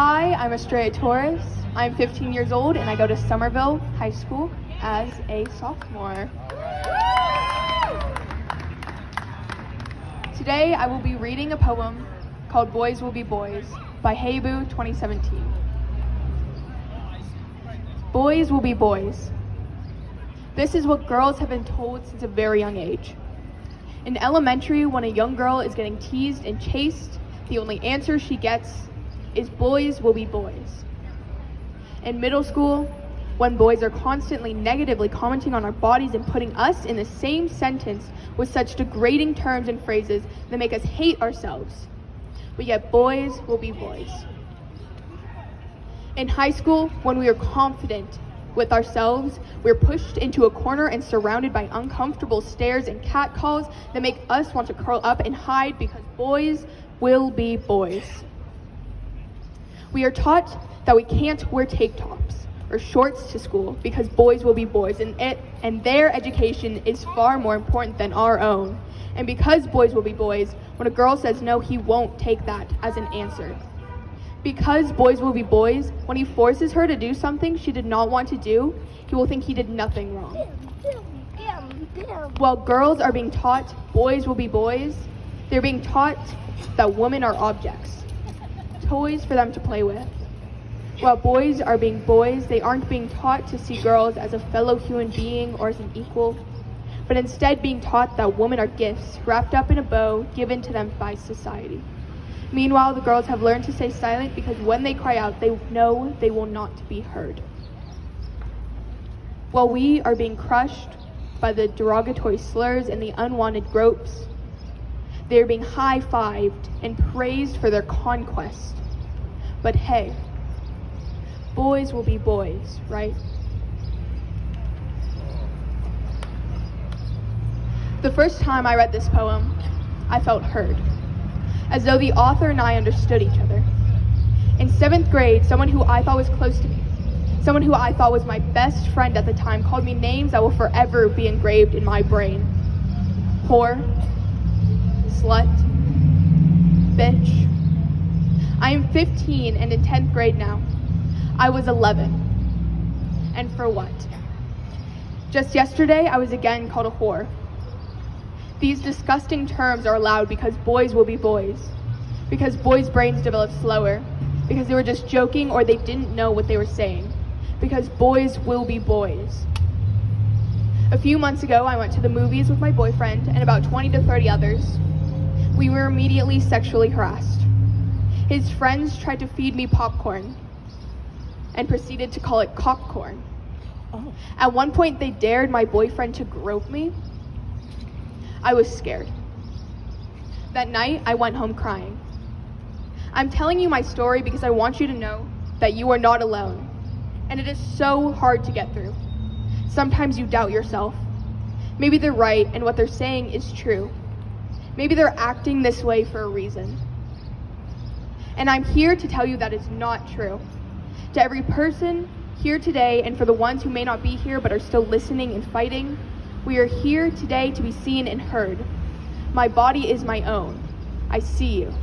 Hi, I'm Estrella Torres. I'm 15 years old and I go to Somerville High School as a sophomore. Today I will be reading a poem called Boys Will Be Boys by Heibu 2017. Boys will be boys. This is what girls have been told since a very young age. In elementary, when a young girl is getting teased and chased, the only answer she gets is boys will be boys. In middle school, when boys are constantly negatively commenting on our bodies and putting us in the same sentence with such degrading terms and phrases that make us hate ourselves, we get boys will be boys. In high school, when we are confident with ourselves, we're pushed into a corner and surrounded by uncomfortable stares and catcalls that make us want to curl up and hide because boys will be boys. We are taught that we can't wear tank tops or shorts to school because boys will be boys, and their education is far more important than our own. And because boys will be boys, when a girl says no, he won't take that as an answer. Because boys will be boys, when he forces her to do something she did not want to do, he will think he did nothing wrong. While girls are being taught boys will be boys, they're being taught that women are objects, toys for them to play with. While boys are being boys, they aren't being taught to see girls as a fellow human being or as an equal, but instead being taught that women are gifts wrapped up in a bow given to them by society. Meanwhile, the girls have learned to stay silent because when they cry out, they know they will not be heard. While we are being crushed by the derogatory slurs and the unwanted gropes, they are being high-fived and praised for their conquest. But hey, boys will be boys, right? The first time I read this poem, I felt heard, as though the author and I understood each other. In 7th grade, someone who I thought was close to me, someone who I thought was my best friend at the time, called me names that will forever be engraved in my brain. Whore, slut, bitch. I am 15 and in 10th grade now. I was 11. And for what? Just yesterday, I was again called a whore. These disgusting terms are allowed because boys will be boys, because boys' brains develop slower, because they were just joking or they didn't know what they were saying, because boys will be boys. A few months ago, I went to the movies with my boyfriend and about 20 to 30 others. We were immediately sexually harassed. His friends tried to feed me popcorn and proceeded to call it cockcorn. Oh. At one point, they dared my boyfriend to grope me. I was scared. That night, I went home crying. I'm telling you my story because I want you to know that you are not alone. And it is so hard to get through. Sometimes you doubt yourself. Maybe they're right and what they're saying is true. Maybe they're acting this way for a reason. And I'm here to tell you that it's not true. To every person here today, and for the ones who may not be here but are still listening and fighting, we are here today to be seen and heard. My body is my own. I see you.